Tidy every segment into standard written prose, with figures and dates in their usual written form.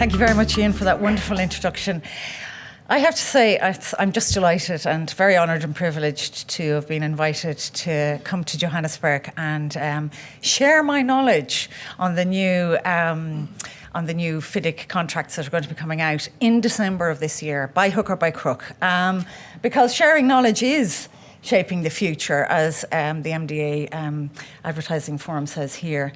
Thank you very much, Ian, for that wonderful introduction. I have to say, I'm just delighted and very honoured and privileged to have been invited to come to Johannesburg and share my knowledge on the new FIDIC contracts that are going to be coming out in December of this year, by hook or by crook. Because sharing knowledge is shaping the future, as the MDA advertising forum says here.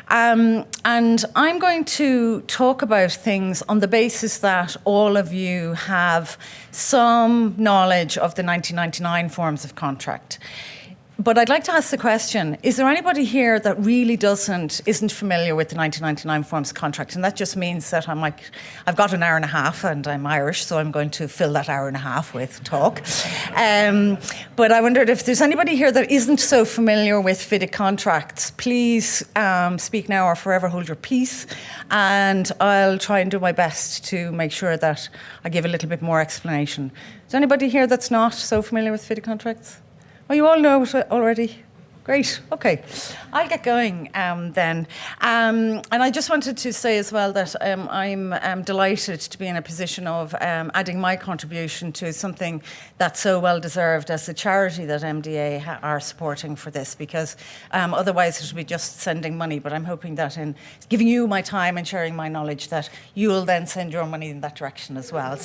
And I'm going to talk about things on the basis that all of you have some knowledge of the 1999 forms of contract. But I'd like to ask the question, is there anybody here that really isn't familiar with the 1999 forms of contract? And that just means that I've got an hour and a half and I'm Irish, so I'm going to fill that hour and a half with talk. But I wondered if there's anybody here that isn't so familiar with FIDIC contracts, please speak now or forever hold your peace. And I'll try and do my best to make sure that I give a little bit more explanation. Is there anybody here that's not so familiar with FIDIC contracts? Oh, you all know it already? Great, okay. I'll get going then. And I just wanted to say as well that I'm delighted to be in a position of adding my contribution to something that's so well deserved as the charity that MDA are supporting for this, because otherwise it would be just sending money. But I'm hoping that in giving you my time and sharing my knowledge that you'll then send your money in that direction as well.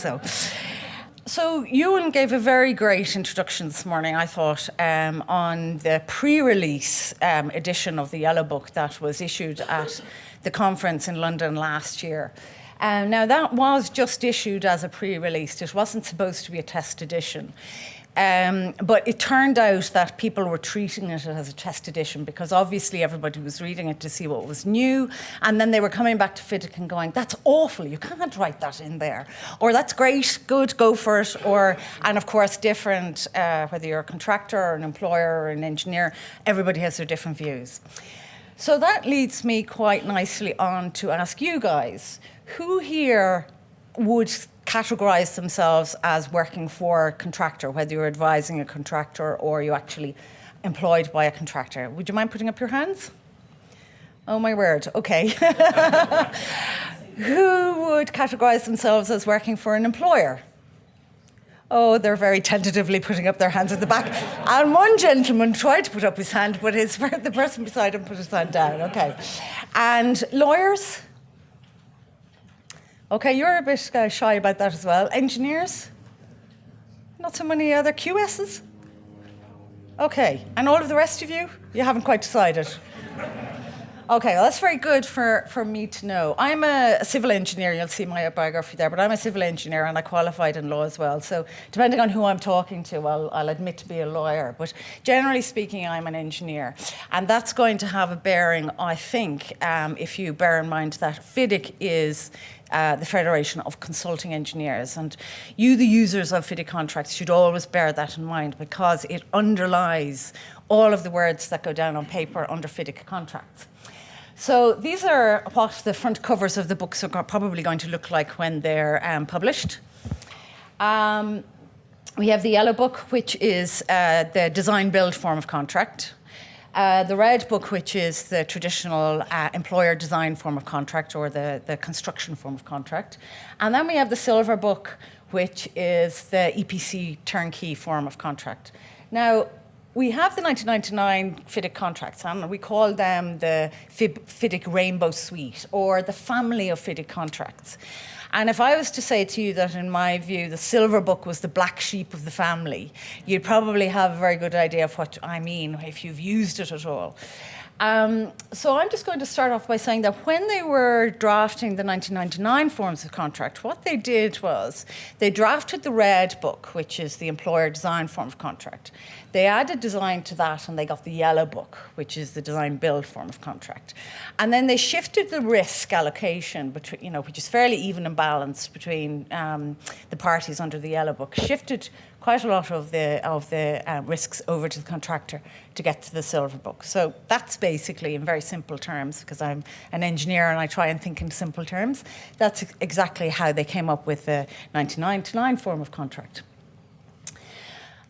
So Ewan gave a very great introduction this morning, I thought, on the pre-release edition of the Yellow Book that was issued at the conference in London last year. Now, that was just issued as a pre-release. It wasn't supposed to be a test edition. But it turned out that people were treating it as a test edition because obviously everybody was reading it to see what was new, and then they were coming back to FIDIC and going, that's awful, you can't write that in there. Or that's great, good, go for it. And of course, different, whether you're a contractor or an employer or an engineer, everybody has their different views. So that leads me quite nicely on to ask you guys, who here would categorise themselves as working for a contractor, whether you're advising a contractor or you're actually employed by a contractor? Would you mind putting up your hands? Oh my word, okay. Who would categorise themselves as working for an employer? Oh, they're very tentatively putting up their hands at the back. And one gentleman tried to put up his hand, but the person beside him put his hand down, okay. And lawyers? Okay, you're a bit shy about that as well. Engineers? Not so many other QSs? Okay, and all of the rest of you? You haven't quite decided. Okay, well, that's very good for me to know. I'm a civil engineer, you'll see my biography there, but I'm a civil engineer and I qualified in law as well. So depending on who I'm talking to, I'll admit to be a lawyer. But generally speaking, I'm an engineer. And that's going to have a bearing, I think, if you bear in mind that FIDIC is the Federation of Consulting Engineers. And you, the users of FIDIC contracts, should always bear that in mind because it underlies all of the words that go down on paper under FIDIC contracts. So these are what the front covers of the books are probably going to look like when they're published. We have the Yellow Book, which is the design-build form of contract. The Red Book, which is the traditional employer design form of contract or the construction form of contract. And then we have the Silver Book, which is the EPC turnkey form of contract. Now, we have the 1999 FIDIC contracts, and we call them the FIDIC Rainbow Suite, or the family of FIDIC contracts. And if I was to say to you that, in my view, the Silver Book was the black sheep of the family, you'd probably have a very good idea of what I mean if you've used it at all. So I'm just going to start off by saying that when they were drafting the 1999 forms of contract, what they did was they drafted the Red Book, which is the employer design form of contract. They added design to that and they got the Yellow Book, which is the design build form of contract. And then they shifted the risk allocation, between, which is fairly even and balanced between the parties under the Yellow Book, shifted quite a lot of the risks over to the contractor to get to the Silver Book. So that's basically, in very simple terms, because I'm an engineer and I try and think in simple terms, that's exactly how they came up with the 1999 form of contract.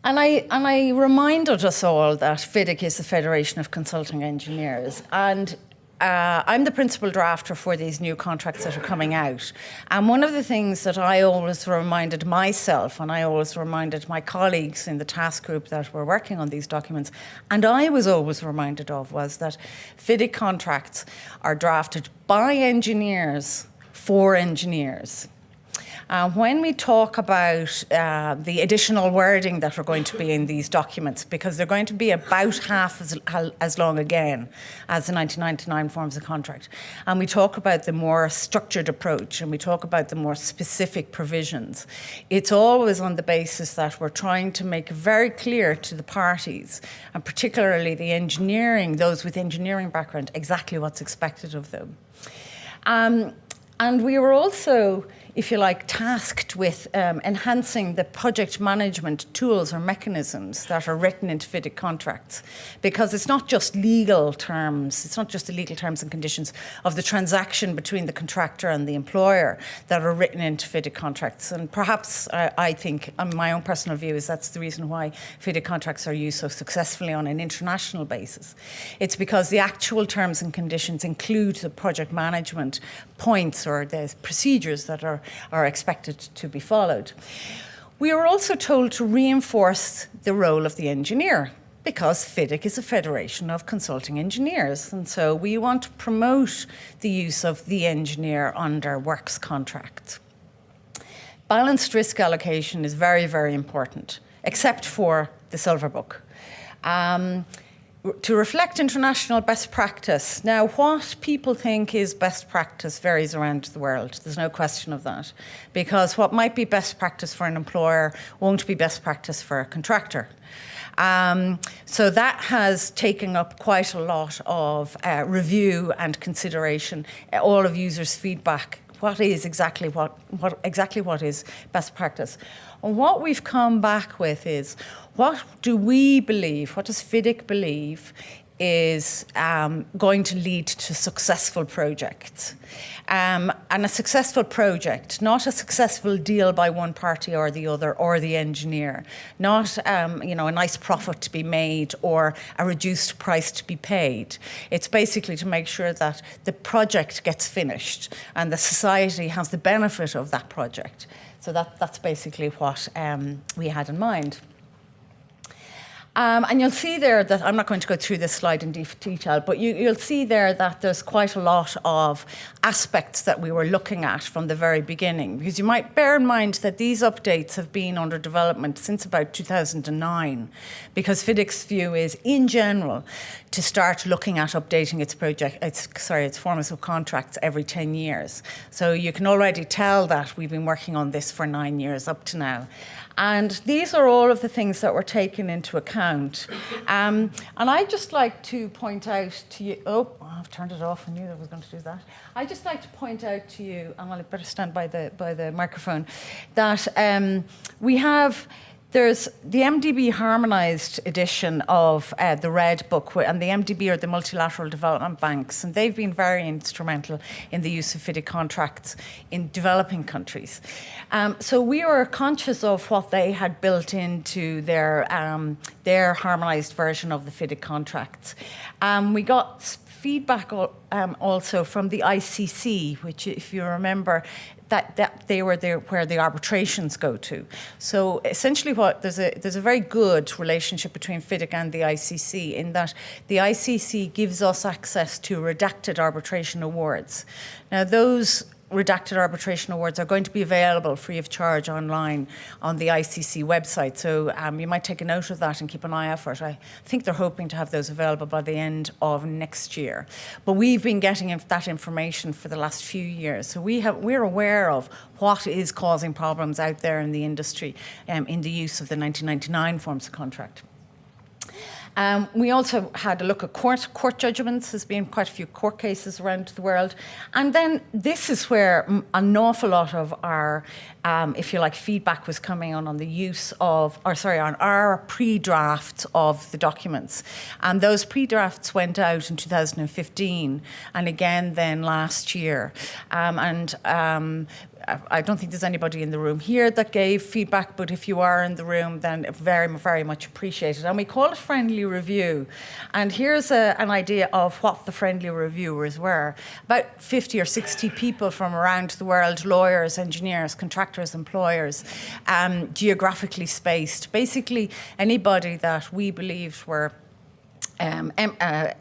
And I reminded us all that FIDIC is the Federation of Consulting Engineers, and I'm the principal drafter for these new contracts that are coming out. And one of the things that I always reminded myself, and I always reminded my colleagues in the task group that were working on these documents, and I was always reminded of, was that FIDIC contracts are drafted by engineers for engineers. When we talk about the additional wording that are going to be in these documents, because they're going to be about half as long again as the 1999 forms of contract, and we talk about the more structured approach and we talk about the more specific provisions, it's always on the basis that we're trying to make very clear to the parties, and particularly the engineering, those with engineering background, exactly what's expected of them. And we were also, if you like, tasked with enhancing the project management tools or mechanisms that are written into FIDIC contracts, because it's not just legal terms, it's not just the legal terms and conditions of the transaction between the contractor and the employer that are written into FIDIC contracts. And perhaps I think, my own personal view is that's the reason why FIDIC contracts are used so successfully on an international basis. It's because the actual terms and conditions include the project management points or the procedures that are expected to be followed. We were also told to reinforce the role of the engineer, because FIDIC is a federation of consulting engineers, and so we want to promote the use of the engineer under works contracts. Balanced risk allocation is very, very important, except for the Silver Book. To reflect international best practice. Now, what people think is best practice varies around the world. There's no question of that. Because what might be best practice for an employer won't be best practice for a contractor. So that has taken up quite a lot of review and consideration, all of users' feedback. What is exactly what is best practice? And what we've come back with is, what do we believe, what does FIDIC believe is going to lead to successful projects? And a successful project, not a successful deal by one party or the other or the engineer, not a nice profit to be made or a reduced price to be paid. It's basically to make sure that the project gets finished and the society has the benefit of that project. So that's basically what we had in mind. And you'll see there that, I'm not going to go through this slide in detail, but you'll see there that there's quite a lot of aspects that we were looking at from the very beginning, because you might bear in mind that these updates have been under development since about 2009, because FIDIC's view is, in general, to start looking at updating its forms of contracts every 10 years. So you can already tell that we've been working on this for 9 years up to now. And these are all of the things that were taken into account. And I'd just like to point out to you, I've turned it off, I knew I was going to do that. I'd just like to point out to you, and I'll better stand by the microphone, that there's the MDB harmonised edition of the Red Book, and the MDB are the Multilateral Development Banks, and they've been very instrumental in the use of FIDIC contracts in developing countries. So we were conscious of what they had built into their harmonised version of the FIDIC contracts. We got feedback also from the ICC, which, if you remember, that they were there where the arbitrations go to. So essentially, there's a very good relationship between FIDIC and the ICC, in that the ICC gives us access to redacted arbitration awards. Now, those redacted arbitration awards are going to be available free of charge online on the ICC website. So you might take a note of that and keep an eye out for it. I think they're hoping to have those available by the end of next year. But we've been getting that information for the last few years. So we're aware of what is causing problems out there in the industry in the use of the 1999 forms of contract. We also had a look at court judgments. There's been quite a few court cases around the world. And then this is where an awful lot of our, if you like, feedback was coming on the use of, on our pre-drafts of the documents. And those pre-drafts went out in 2015 and again then last year. I don't think there's anybody in the room here that gave feedback, but if you are in the room, then very, very much appreciated. And we call it friendly review. And here's an idea of what the friendly reviewers were. About 50 or 60 people from around the world, lawyers, engineers, contractors, employers, geographically spaced. Basically, anybody that we believed were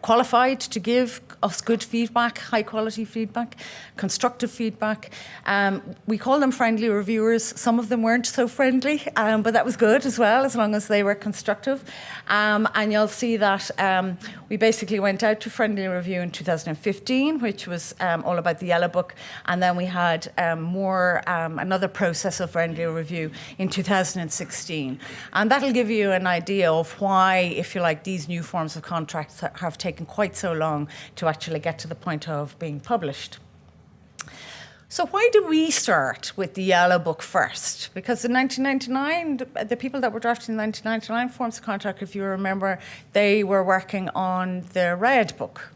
qualified to give us good feedback, high quality feedback, constructive feedback. We call them friendly reviewers. Some of them weren't so friendly, but that was good as well, as long as they were constructive. And you'll see that we basically went out to friendly review in 2015, which was all about the Yellow Book. And then we had another process of friendly review in 2016. And that'll give you an idea of why, if you like, these new forms of contracts have taken quite so long to actually get to the point of being published. So why did we start with the Yellow Book first? Because in 1999, the people that were drafting the 1999 forms of contract, if you remember, they were working on the Red Book.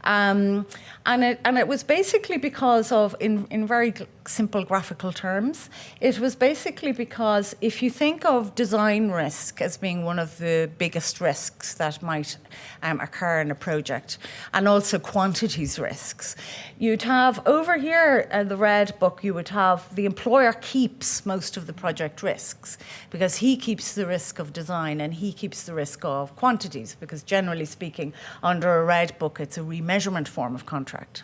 And it was basically because of, in very simple graphical terms, it was basically because if you think of design risk as being one of the biggest risks that might occur in a project, and also quantities risks, you'd have over here, the Red Book, you would have the employer keeps most of the project risks because he keeps the risk of design and he keeps the risk of quantities, because generally speaking, under a Red Book, it's a remeasurement form of contract.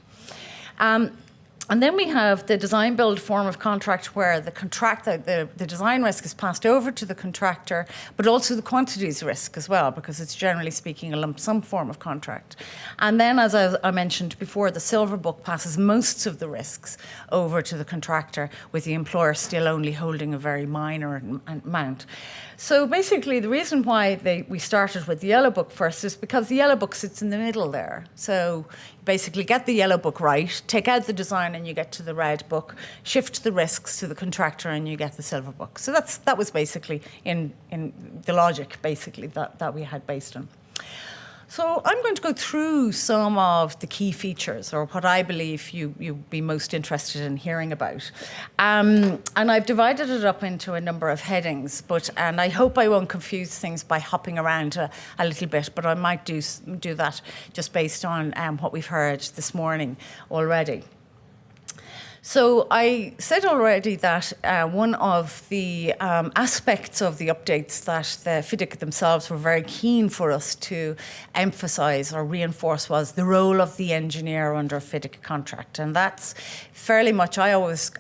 And then we have the design build form of contract where the design risk is passed over to the contractor, but also the quantities risk as well, because it's generally speaking a lump sum form of contract. And then, as I mentioned before, the Silver Book passes most of the risks over to the contractor, with the employer still only holding a very minor amount. So basically, the reason why we started with the Yellow Book first is because the Yellow Book sits in the middle there. So basically get the Yellow Book right, take out the design and you get to the Red Book, shift the risks to the contractor and you get the Silver Book. So that was basically in the logic basically that we had based on. So I'm going to go through some of the key features, or what I believe you'd be most interested in hearing about. And I've divided it up into a number of headings, and I hope I won't confuse things by hopping around a little bit, but I might do that just based on what we've heard this morning already. So I said already that one of the aspects of the updates that the FIDIC themselves were very keen for us to emphasise or reinforce was the role of the engineer under a FIDIC contract. And that's fairly much, I always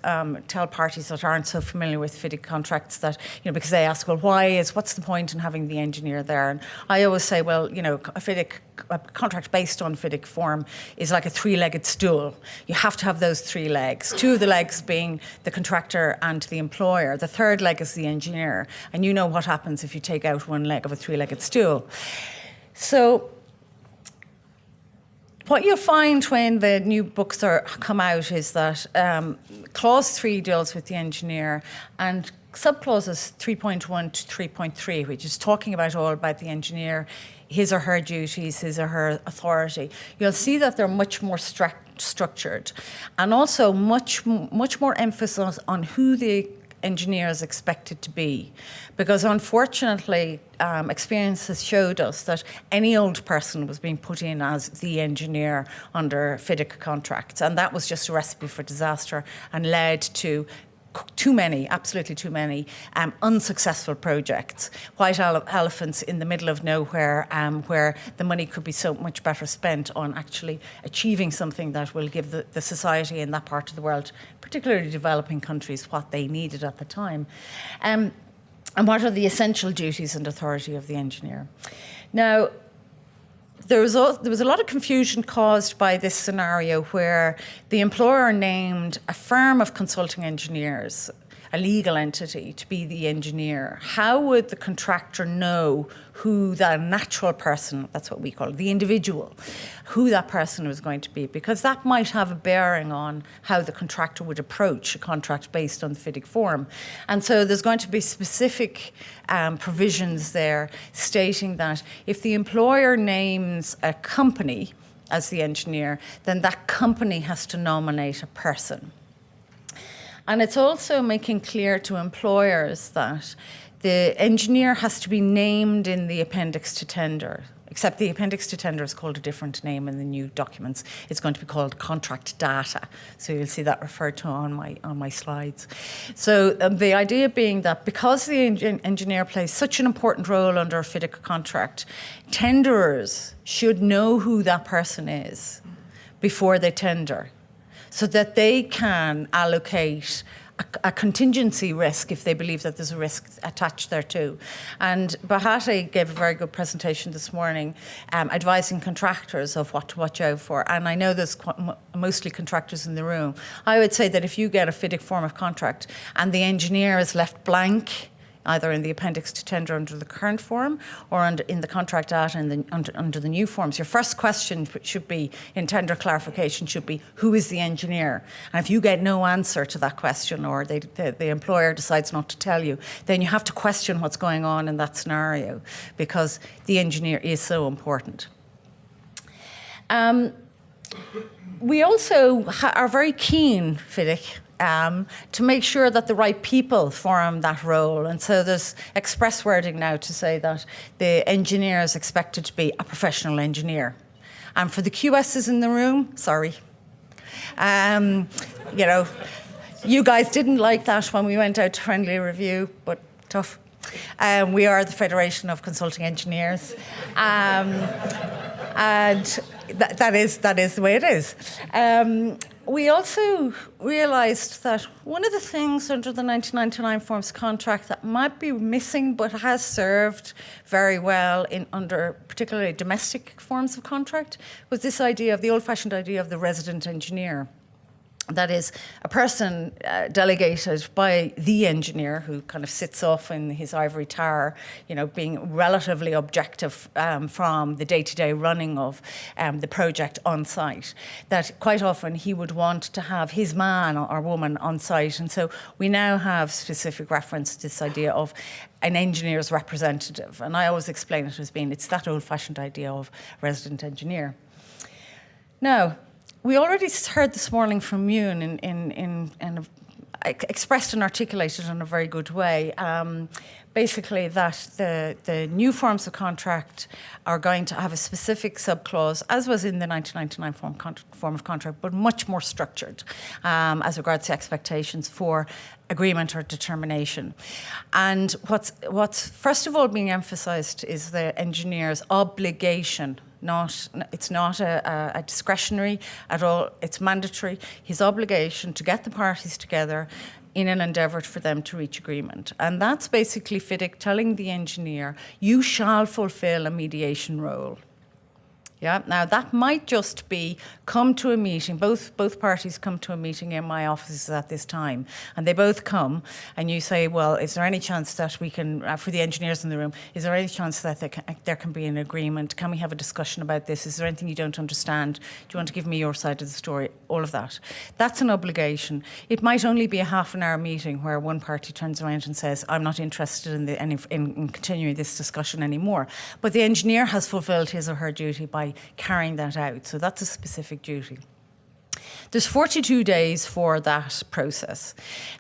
tell parties that aren't so familiar with FIDIC contracts that, because they ask, well, what's the point in having the engineer there? And I always say, well, a contract based on FIDIC form is like a three-legged stool. You have to have those three legs. Two of the legs being the contractor and the employer. The third leg is the engineer. And you know what happens if you take out one leg of a three-legged stool. So what you'll find when the new books come out is that Clause 3 deals with the engineer, and subclauses 3.1 to 3.3, which is talking all about the engineer, his or her duties, his or her authority. You'll see that they're much more structured, and also much more emphasis on who the engineer is expected to be. Because unfortunately, experience has showed us that any old person was being put in as the engineer under FIDIC contracts, and that was just a recipe for disaster and led to absolutely too many unsuccessful projects, white elephants in the middle of nowhere, where the money could be so much better spent on actually achieving something that will give the society in that part of the world, particularly developing countries, what they needed at the time. And what are the essential duties and authority of the engineer? Now, there was a lot of confusion caused by this scenario where the employer named a firm of consulting engineers, a legal entity, to be the engineer. How would the contractor know who the natural person, that's what we call it, the individual, who that person was going to be? Because that might have a bearing on how the contractor would approach a contract based on the FIDIC form. And so there's going to be specific provisions there stating that if the employer names a company as the engineer, then that company has to nominate a person. And it's also making clear to employers that the engineer has to be named in the appendix to tender, except the appendix to tender is called a different name in the new documents. It's going to be called contract data. So you'll see that referred to on my slides. So the idea being that because the engineer plays such an important role under a FIDIC contract, tenderers should know who that person is before they tender, so that they can allocate a contingency risk if they believe that there's a risk attached thereto. And Fahey gave a very good presentation this morning advising contractors of what to watch out for. And I know there's mostly contractors in the room. I would say that if you get a FIDIC form of contract and the engineer is left blank, either in the appendix to tender under the current form or in the contract data and under the new forms, your first question should be, in tender clarification, should be, who is the engineer? And if you get no answer to that question, or the employer decides not to tell you, then you have to question what's going on in that scenario, because the engineer is so important. We also are very keen, FIDIC, to make sure that the right people form that role. And so there's express wording now to say that the engineer is expected to be a professional engineer. And for the QSs in the room, sorry. You know, you guys didn't like that when we went out to friendly review, but tough. We are the Federation of Consulting Engineers. And that is the way it is. We also realised that one of the things under the 1999 forms contract that might be missing but has served very well under particularly domestic forms of contract was this idea of the old-fashioned idea of the resident engineer. That is, a person delegated by the engineer who kind of sits off in his ivory tower, you know, being relatively objective from the day-to-day running of the project on site. That quite often he would want to have his man or woman on site. And so we now have specific reference to this idea of an engineer's representative. And I always explain it as being, it's that old-fashioned idea of resident engineer. Now, we already heard this morning from Yoon in expressed and articulated in a very good way, basically that the new forms of contract are going to have a specific subclause, as was in the 1999 form of contract, but much more structured as regards to expectations for agreement or determination. And what's first of all being emphasised is the engineer's obligation. It's not a discretionary at all, it's mandatory. His obligation to get the parties together in an endeavour for them to reach agreement. And that's basically FIDIC telling the engineer, you shall fulfil a mediation role. Yeah. Now, that might just be come to a meeting. Both parties come to a meeting in my offices at this time, and they both come, and you say, well, is there any chance that we can, for the engineers in the room, is there any chance that there can be an agreement? Can we have a discussion about this? Is there anything you don't understand? Do you want to give me your side of the story? All of that. That's an obligation. It might only be a half-an-hour meeting where one party turns around and says, I'm not interested in continuing this discussion anymore. But the engineer has fulfilled his or her duty by carrying that out. So that's a specific duty. There's 42 days for that process.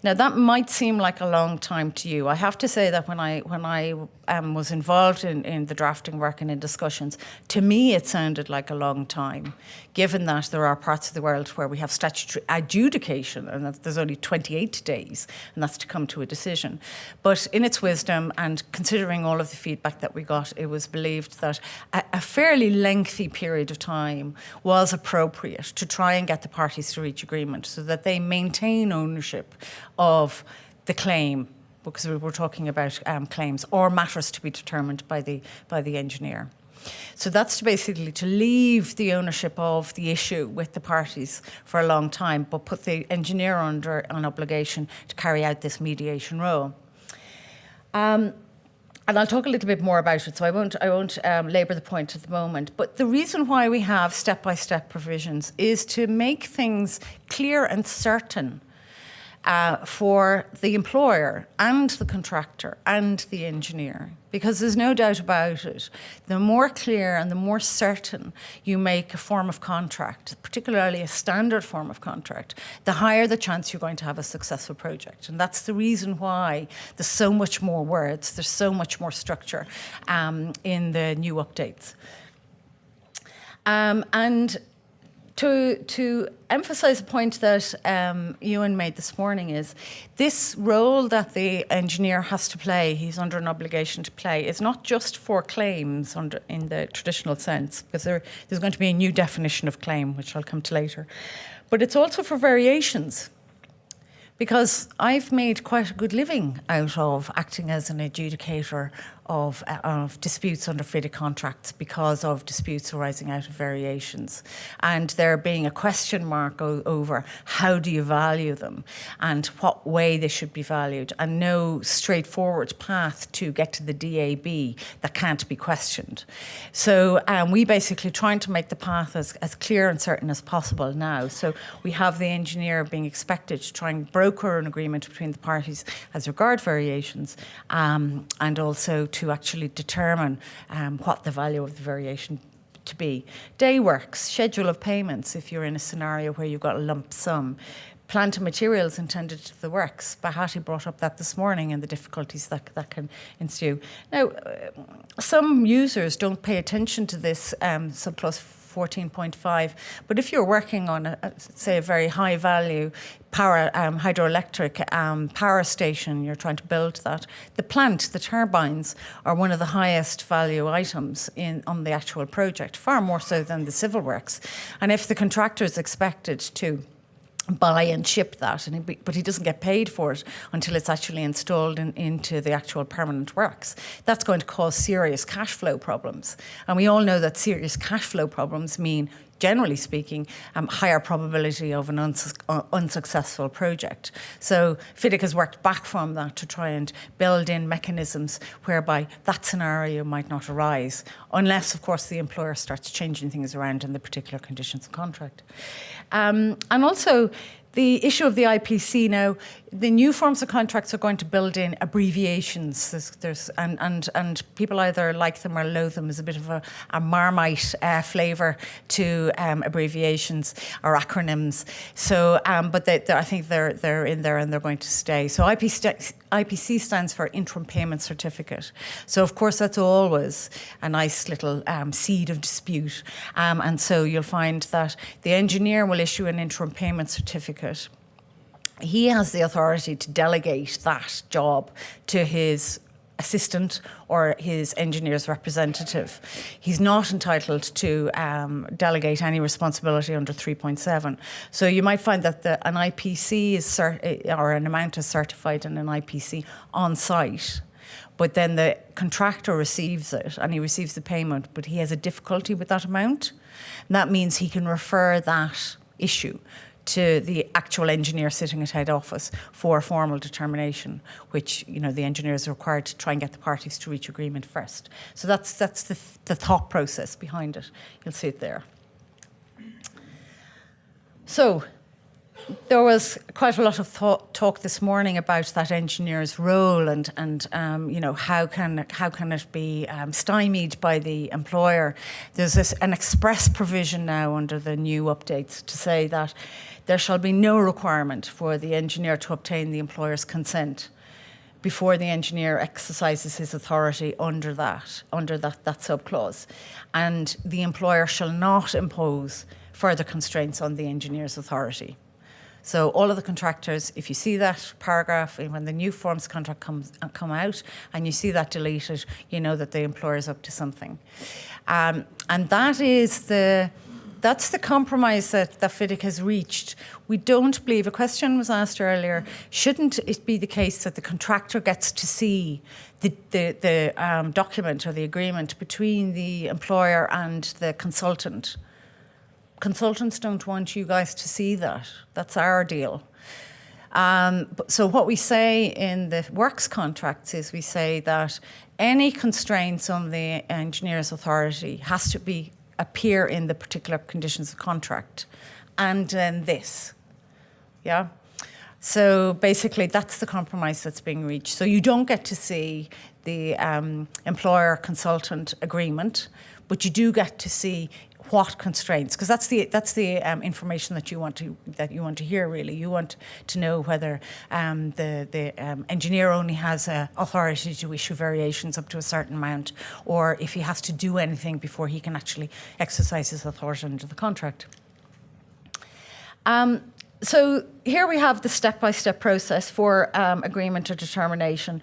Now, that might seem like a long time to you. I have to say that when I was involved in the drafting work and in discussions, to me it sounded like a long time, given that there are parts of the world where we have statutory adjudication and that there's only 28 days, and that's to come to a decision. But in its wisdom, and considering all of the feedback that we got, it was believed that a fairly lengthy period of time was appropriate to try and get the parties to reach agreement so that they maintain ownership of the claim, because we're talking about claims or matters to be determined by the engineer. So that's basically to leave the ownership of the issue with the parties for a long time, but put the engineer under an obligation to carry out this mediation role. And I'll talk a little bit more about it, so I won't labour the point at the moment. But the reason why we have step-by-step provisions is to make things clear and certain for the employer and the contractor and the engineer. Because there's no doubt about it, the more clear and the more certain you make a form of contract, particularly a standard form of contract, the higher the chance you're going to have a successful project. And that's the reason why there's so much more words, there's so much more structure in the new updates. And to emphasise a point that Ewan made this morning is this role that the engineer has to play, he's under an obligation to play, is not just for claims in the traditional sense, because there's going to be a new definition of claim, which I'll come to later, but it's also for variations. Because I've made quite a good living out of acting as an adjudicator of disputes under fitted contracts because of disputes arising out of variations, and there being a question mark over how do you value them and what way they should be valued, and no straightforward path to get to the DAB that can't be questioned. So we basically trying to make the path as clear and certain as possible now. So we have the engineer being expected to try and broker an agreement between the parties as regard variations, and also to actually determine what the value of the variation to be. Day works, schedule of payments if you're in a scenario where you've got a lump sum. Plant and materials intended to the works. Bahati brought up that this morning and the difficulties that can ensue. Now, some users don't pay attention to this subclause 14.5, but if you're working on, say, a very high value power hydroelectric power station, you're trying to build that, the plant, the turbines, are one of the highest value items on the actual project, far more so than the civil works. And if the contractor is expected to buy and ship that, but he doesn't get paid for it until it's actually installed into the actual permanent works, that's going to cause serious cash flow problems. And we all know that serious cash flow problems mean, generally speaking, higher probability of an unsuccessful project. So FIDIC has worked back from that to try and build in mechanisms whereby that scenario might not arise, unless, of course, the employer starts changing things around in the particular conditions of contract. And also, the issue of the IPC now, the new forms of contracts are going to build in abbreviations. And people either like them or loathe them. There's a bit of a Marmite flavour to abbreviations or acronyms. So, but I think they're in there and they're going to stay. So IPC stands for Interim Payment Certificate. So of course that's always a nice little seed of dispute. And so you'll find that the engineer will issue an interim payment certificate. He has the authority to delegate that job to his assistant or his engineer's representative. He's not entitled to delegate any responsibility under 3.7. So you might find that an IPC is or an amount is certified in an IPC on site, but then the contractor receives it and he receives the payment, but he has a difficulty with that amount. And that means he can refer that issue to the actual engineer sitting at head office for formal determination, which, you know, the engineer is required to try and get the parties to reach agreement first. So that's the thought process behind it. You'll see it there. So there was quite a lot of talk this morning about that engineer's role and you know, how can it be stymied by the employer. There's an express provision now under the new updates to say that there shall be no requirement for the engineer to obtain the employer's consent before the engineer exercises his authority under that subclause, and the employer shall not impose further constraints on the engineer's authority. So all of the contractors, if you see that paragraph, when the new forms contract come out and you see that deleted, you know that the employer is up to something. And that's the compromise that FIDIC has reached. We don't believe, a question was asked earlier, shouldn't it be the case that the contractor gets to see the document or the agreement between the employer and the consultant? Consultants don't want you guys to see that. That's our deal. So what we say in the works contracts is we say that any constraints on the engineer's authority has to appear in the particular conditions of contract, and then this, yeah? So basically, that's the compromise that's being reached. So you don't get to see the employer-consultant agreement, but you do get to see what constraints, because that's the information that you want to hear. Really, you want to know whether the engineer only has authority to issue variations up to a certain amount, or if he has to do anything before he can actually exercise his authority under the contract. So here we have the step-by-step process for agreement or determination.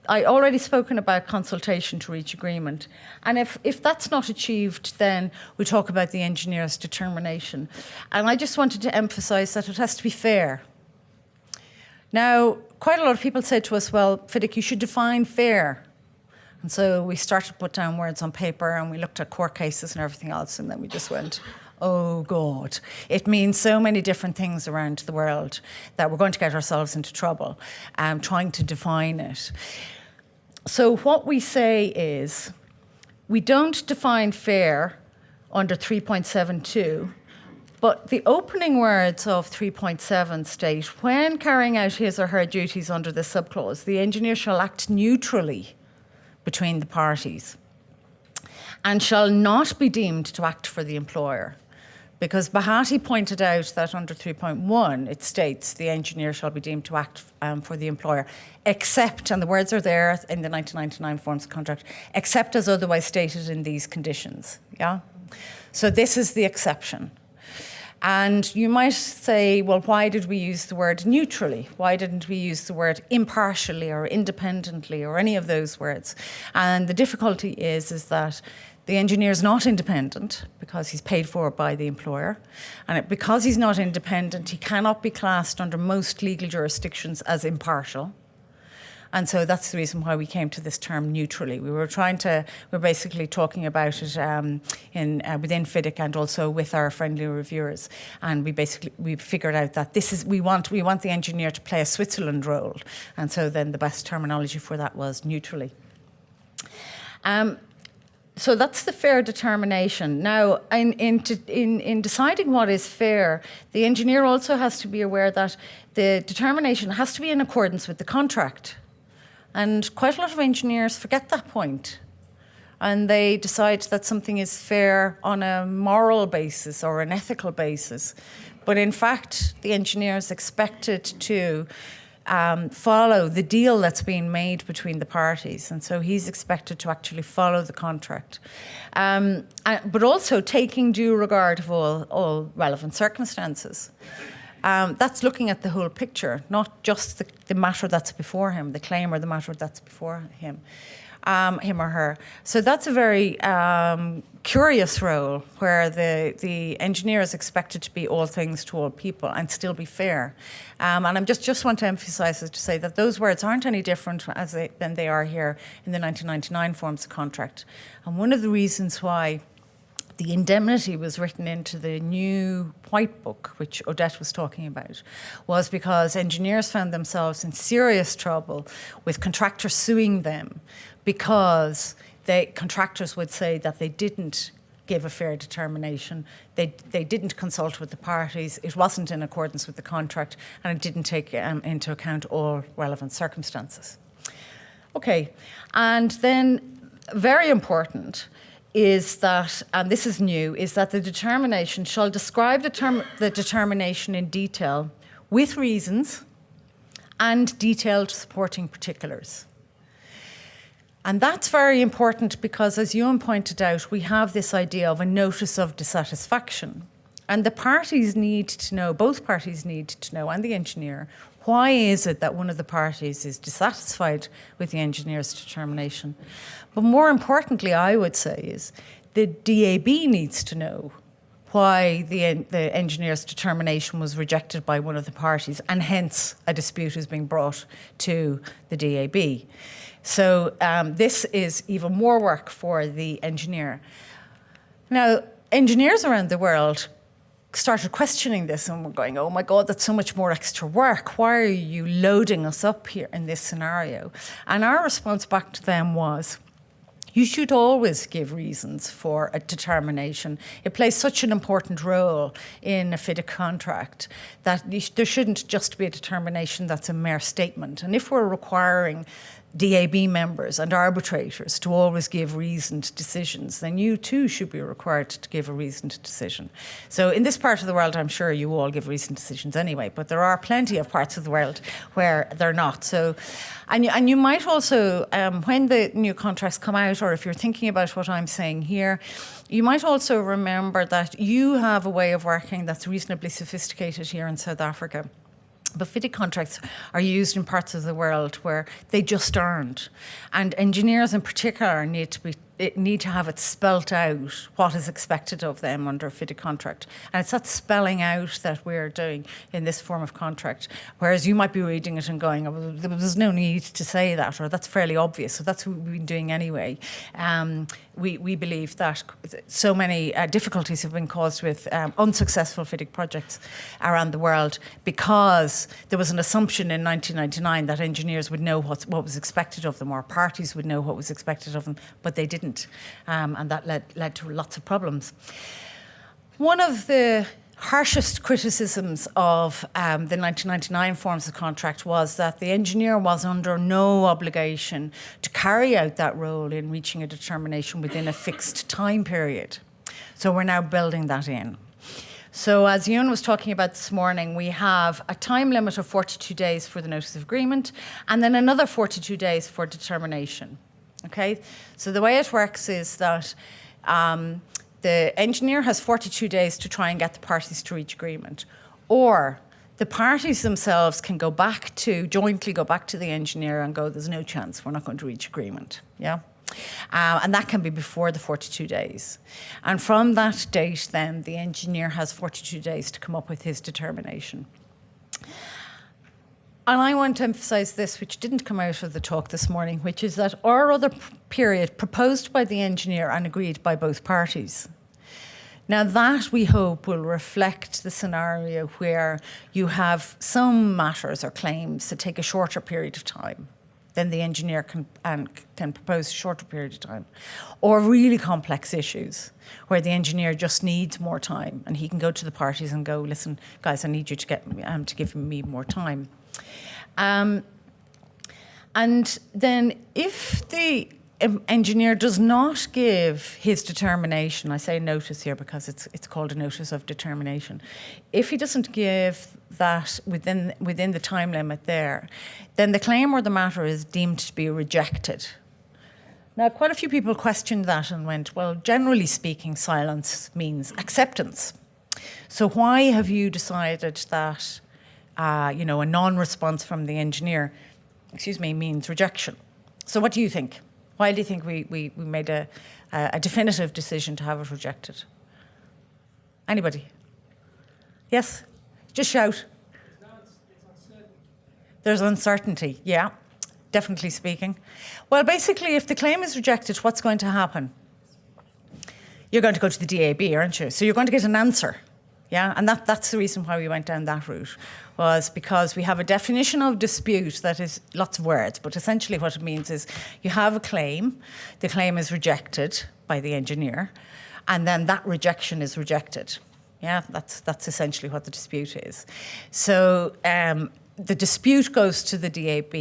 I already spoken about consultation to reach agreement. And if that's not achieved, then we talk about the engineer's determination. And I just wanted to emphasise that it has to be fair. Now, quite a lot of people say to us, well, Fiddick, you should define fair. And so we started to put down words on paper and we looked at court cases and everything else, and then we just went, oh God, it means so many different things around the world that we're going to get ourselves into trouble trying to define it. So what we say is, we don't define fair under 3.72, but the opening words of 3.7 state, when carrying out his or her duties under this subclause, the engineer shall act neutrally between the parties and shall not be deemed to act for the employer. Because Bahati pointed out that under 3.1, it states the engineer shall be deemed to act for the employer, except, and the words are there in the 1999 forms of contract, except as otherwise stated in these conditions. Yeah. So this is the exception. And you might say, well, why did we use the word neutrally? Why didn't we use the word impartially or independently or any of those words? And the difficulty is that the engineer is not independent because he's paid for by the employer. And because he's not independent, he cannot be classed under most legal jurisdictions as impartial. And so that's the reason why we came to this term neutrally. We're basically talking about it within Fiddick and also with our friendly reviewers. And we figured out that we want the engineer to play a Switzerland role. And so then the best terminology for that was neutrally. So that's the fair determination. Now, in deciding what is fair, the engineer also has to be aware that the determination has to be in accordance with the contract. And quite a lot of engineers forget that point. And they decide that something is fair on a moral basis or an ethical basis. But in fact, the engineer is expected to follow the deal that's being made between the parties. And so he's expected to actually follow the contract. But also taking due regard of all relevant circumstances. That's looking at the whole picture, not just the matter that's before him, the claim or the matter that's before him or her. So that's a very curious role where the engineer is expected to be all things to all people and still be fair. And I just want to emphasise to say that those words aren't any different than they are here in the 1999 forms of contract. And one of the reasons why the indemnity was written into the new white book, which Odette was talking about, was because engineers found themselves in serious trouble with contractors suing them because contractors would say that they didn't give a fair determination, they didn't consult with the parties, it wasn't in accordance with the contract, and it didn't take into account all relevant circumstances. Okay, and then very important is that, and this is new, is that the determination shall describe the determination in detail with reasons and detailed supporting particulars. And that's very important because, as Ewan pointed out, we have this idea of a notice of dissatisfaction. And the parties need to know, both parties need to know, and the engineer, why is it that one of the parties is dissatisfied with the engineer's determination? But more importantly, I would say, is the DAB needs to know why the engineer's determination was rejected by one of the parties, and hence a dispute is being brought to the DAB. So this is even more work for the engineer. Now, engineers around the world started questioning this and were going, oh my God, that's so much more extra work. Why are you loading us up here in this scenario? And our response back to them was, You should always give reasons for a determination. It plays such an important role in a FIDIC contract that there shouldn't just be a determination that's a mere statement. And if we're requiring DAB members and arbitrators to always give reasoned decisions, then you too should be required to give a reasoned decision. So in this part of the world, I'm sure you all give reasoned decisions anyway, but there are plenty of parts of the world where they're not. So, and you might also, when the new contracts come out, or if you're thinking about what I'm saying here, you might also remember that you have a way of working that's reasonably sophisticated here in South Africa. But FIDIC contracts are used in parts of the world where they just aren't. And engineers in particular need to have it spelt out what is expected of them under a FIDIC contract. And it's that spelling out that we're doing in this form of contract. Whereas you might be reading it and going, oh, there's no need to say that, or that's fairly obvious. So that's what we've been doing anyway. We believe that so many difficulties have been caused with unsuccessful FIDIC projects around the world because there was an assumption in 1999 that engineers would know what was expected of them, or parties would know what was expected of them, but they didn't. And that led to lots of problems. One of the harshest criticisms of the 1999 forms of contract was that the engineer was under no obligation to carry out that role in reaching a determination within a fixed time period. So we're now building that in. So as Ewan was talking about this morning, we have a time limit of 42 days for the notice of agreement, and then another 42 days for determination. Okay, so the way it works is that the engineer has 42 days to try and get the parties to reach agreement, or the parties themselves can jointly go back to the engineer and go, there's no chance, we're not going to reach agreement. Yeah. And that can be before the 42 days. And from that date, then, the engineer has 42 days to come up with his determination. And I want to emphasise this, which didn't come out of the talk this morning, which is that our other period proposed by the engineer and agreed by both parties. Now that, we hope, will reflect the scenario where you have some matters or claims that take a shorter period of time. Then the engineer can propose a shorter period of time. Or really complex issues where the engineer just needs more time and he can go to the parties and go, listen, guys, I need you to give me more time. And then if the engineer does not give his determination, I say notice here because it's called a notice of determination. If he doesn't give that within the time limit there, then the claim or the matter is deemed to be rejected. Now, quite a few people questioned that and went, well, generally speaking, silence means acceptance. So why have you decided that a non-response from the engineer, means rejection? So what do you think? Why do you think we made a definitive decision to have it rejected? Anybody? Yes? Just shout. There's uncertainty, yeah, definitely speaking. Well, basically, if the claim is rejected, what's going to happen? You're going to go to the DAB, aren't you? So you're going to get an answer. Yeah, and that's the reason why we went down that route, was because we have a definition of dispute that is lots of words, but essentially what it means is you have a claim, the claim is rejected by the engineer, and then that rejection is rejected. Yeah, that's essentially what the dispute is. So the dispute goes to the DAB.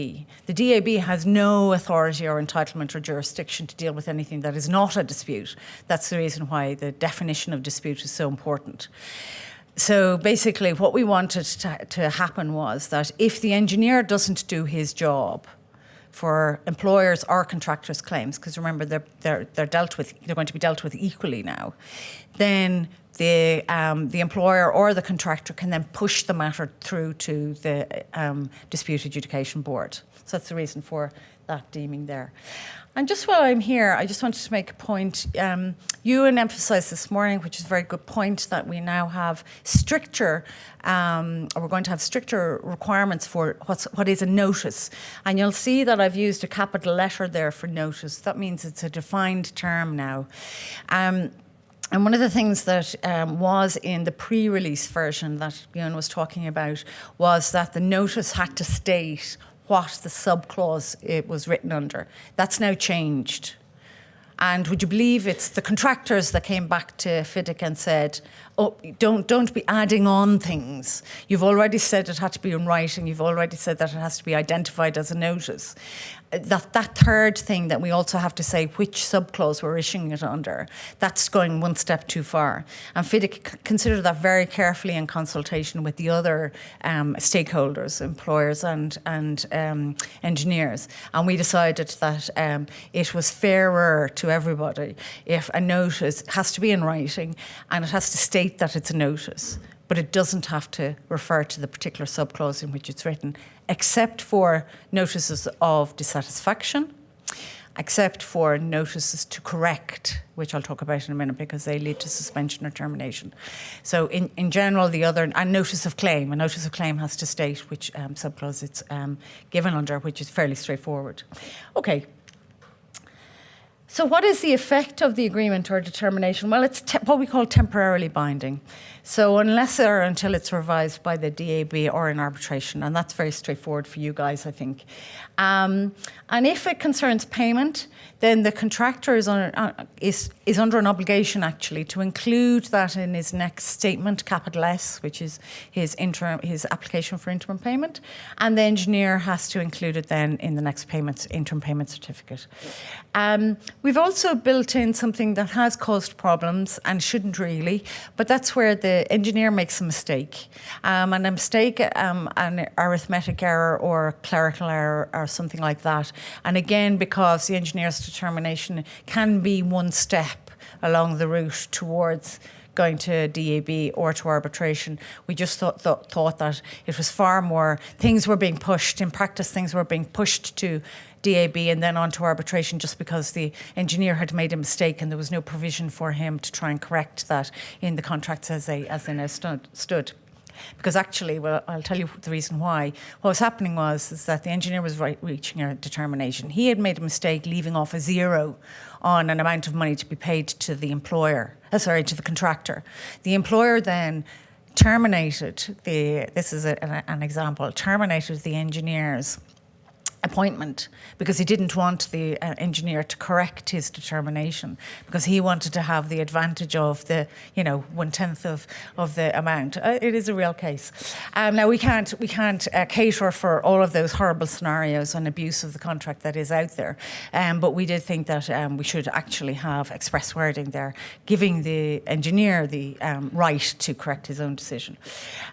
The DAB has no authority or entitlement or jurisdiction to deal with anything that is not a dispute. That's the reason why the definition of dispute is so important. So basically what we wanted to happen was that if the engineer doesn't do his job for employers or contractors' claims, because remember they're going to be dealt with equally now, then the employer or the contractor can then push the matter through to the dispute adjudication board. So that's the reason for that deeming there. And just while I'm here, I just wanted to make a point. Ewan emphasised this morning, which is a very good point, that we now have stricter, or we're going to have stricter requirements for what is a notice. And you'll see that I've used a capital letter there for notice. That means it's a defined term now. And one of the things that was in the pre-release version that Ewan was talking about was that the notice had to state what the subclause it was written under. That's now changed. And would you believe it's the contractors that came back to FIDIC and said, oh, don't be adding on things. You've already said it had to be in writing. You've already said that it has to be identified as a notice. That third thing that we also have to say which subclause we're issuing it under, that's going one step too far. And FIDIC considered that very carefully in consultation with the other stakeholders, employers and engineers. And we decided that it was fairer to everybody if a notice has to be in writing and it has to state that it's a notice, but it doesn't have to refer to the particular subclause in which it's written, except for notices of dissatisfaction, except for notices to correct, which I'll talk about in a minute because they lead to suspension or termination. So in general, the other, and notice of claim. A notice of claim has to state which subclause it's given under, which is fairly straightforward. Okay. So what is the effect of the agreement or determination? Well, it's what we call temporarily binding. So unless or until it's revised by the DAB or in arbitration, and that's very straightforward for you guys, I think. And if it concerns payment, then the contractor is under an obligation actually to include that in his next statement, capital S, which is his application for interim payment, and the engineer has to include it then in the next interim payment certificate. We've also built in something that has caused problems and shouldn't really, but that's where the engineer makes a mistake. And a mistake, an arithmetic error or clerical error or something like that. And again, because the engineer's determination can be one step along the route towards going to DAB or to arbitration, we just thought that it was far more, things were being pushed, in practice things were being pushed to DAB and then on to arbitration just because the engineer had made a mistake and there was no provision for him to try and correct that in the contracts as they now stood. Because actually, well, I'll tell you the reason why. What was happening is that the engineer was reaching a determination. He had made a mistake leaving off a zero on an amount of money to be paid to the to the contractor. The employer then terminated this is an example, terminated the engineer's appointment because he didn't want the engineer to correct his determination because he wanted to have the advantage of the 1/10 of the amount. It is a real case. Now we can't cater for all of those horrible scenarios and abuse of the contract that is out there, but we did think that we should actually have express wording there, giving the engineer the right to correct his own decision.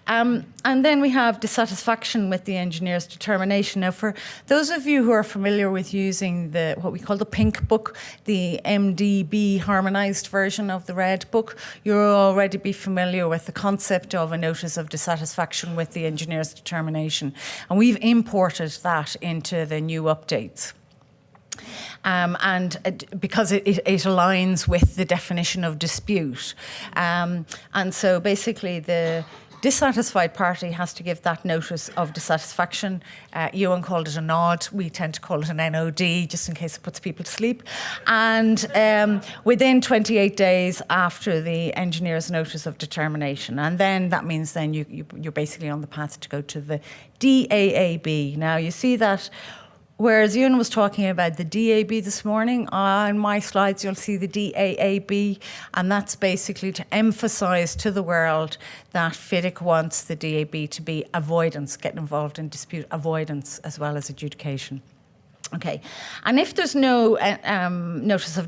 And then we have dissatisfaction with the engineer's determination. Now, for those of you who are familiar with using what we call the pink book, the MDB harmonised version of the red book, you'll already be familiar with the concept of a notice of dissatisfaction with the engineer's determination. And we've imported that into the new updates. And because it aligns with the definition of dispute. And so basically the dissatisfied party has to give that notice of dissatisfaction. Ewan called it a nod. We tend to call it an NOD, just in case it puts people to sleep. And within 28 days after the engineer's notice of determination. And then that means then you're basically on the path to go to the DAAB. Now, you see that whereas Ewan was talking about the DAB this morning, on my slides you'll see the DAAB, and that's basically to emphasise to the world that FIDIC wants the DAB to be avoidance, getting involved in dispute avoidance as well as adjudication. Okay, and if there's no notice of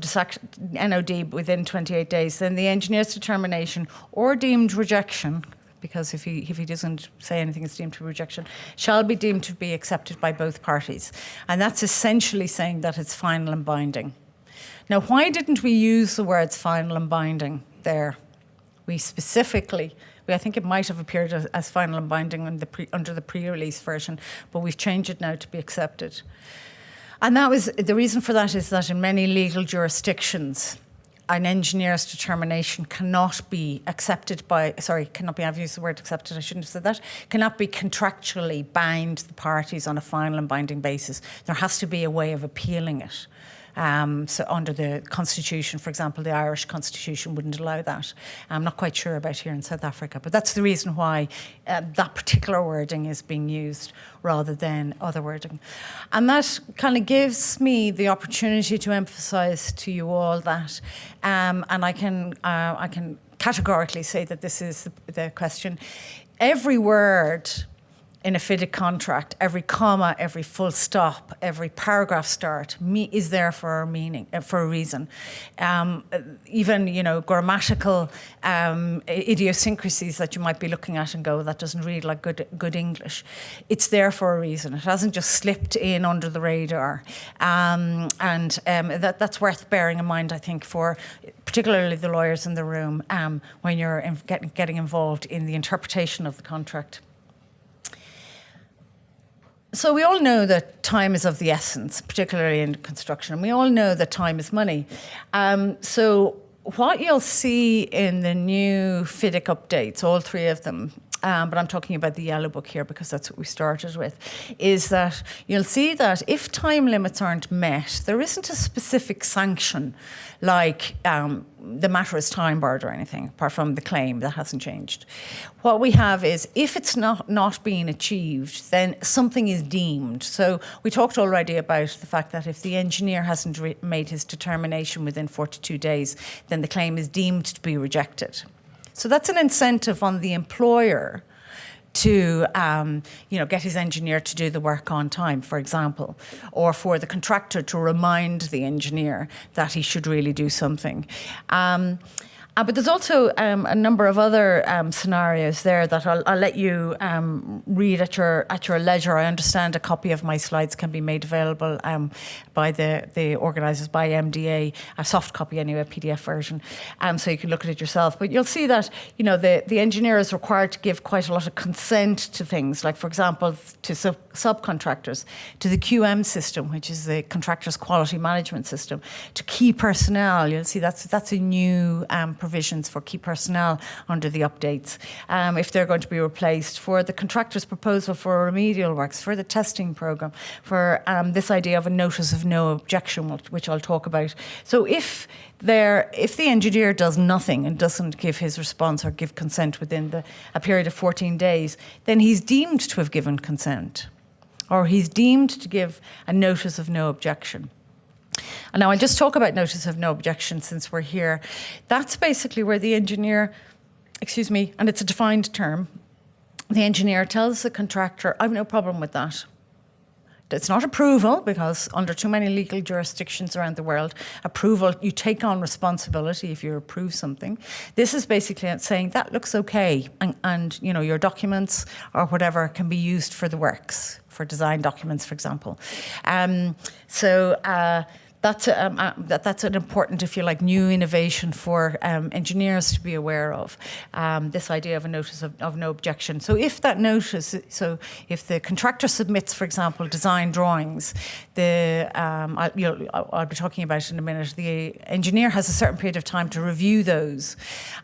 NOD within 28 days, then the engineer's determination or deemed rejection, because if he doesn't say anything, it's deemed to be rejection, shall be deemed to be accepted by both parties. And that's essentially saying that it's final and binding. Now, why didn't we use the words final and binding there? We specifically, I think it might have appeared as final and binding under the pre-release version, but we've changed it now to be accepted. And that was, the reason for that is that in many legal jurisdictions, an engineer's determination cannot be accepted by, I've used the word accepted, I shouldn't have said that, cannot be contractually bind the parties on a final and binding basis. There has to be a way of appealing it. So under the Constitution, for example, the Irish Constitution wouldn't allow that. I'm not quite sure about here in South Africa, but that's the reason why that particular wording is being used rather than other wording. And that kind of gives me the opportunity to emphasise to you all that, and I can categorically say that this is the question. Every word in a FIDIC contract, every comma, every full stop, every paragraph start is there for a meaning, for a reason. Even, grammatical idiosyncrasies that you might be looking at and go, that doesn't read like good English. It's there for a reason. It hasn't just slipped in under the radar. That's worth bearing in mind, I think, for particularly the lawyers in the room when you're getting involved in the interpretation of the contract. So we all know that time is of the essence, particularly in construction. We all know that time is money. So what you'll see in the new FIDIC updates, all three of them, but I'm talking about the yellow book here because that's what we started with, is that you'll see that if time limits aren't met, there isn't a specific sanction like the matter is time barred or anything, apart from the claim. That hasn't changed. What we have is if it's not being achieved, then something is deemed. So we talked already about the fact that if the engineer hasn't made his determination within 42 days, then the claim is deemed to be rejected. So that's an incentive on the employer to get his engineer to do the work on time, for example, or for the contractor to remind the engineer that he should really do something. But there's also a number of other scenarios there that I'll let you read at your leisure. I understand a copy of my slides can be made available by the organisers, by MDA, a soft copy anyway, a PDF version, so you can look at it yourself. But you'll see that the engineer is required to give quite a lot of consent to things, like for example to subcontractors, to the QM system, which is the contractor's quality management system, to key personnel. You'll see that's a new provisions for key personnel under the updates, if they're going to be replaced, for the contractor's proposal for remedial works, for the testing programme, for this idea of a notice of no objection, which I'll talk about. So if the engineer does nothing and doesn't give his response or give consent within a period of 14 days, then he's deemed to have given consent, or he's deemed to give a notice of no objection. And now I'll just talk about notice of no objection since we're here. That's basically where the engineer, and it's a defined term, the engineer tells the contractor, I've no problem with that. It's not approval, because under too many legal jurisdictions around the world, approval, you take on responsibility if you approve something. This is basically saying that looks okay, and your documents or whatever can be used for the works, for design documents, for example. That's an important, if you like, new innovation for engineers to be aware of, this idea of a notice of no objection. So if that notice, if the contractor submits, for example, design drawings, I'll be talking about it in a minute, the engineer has a certain period of time to review those.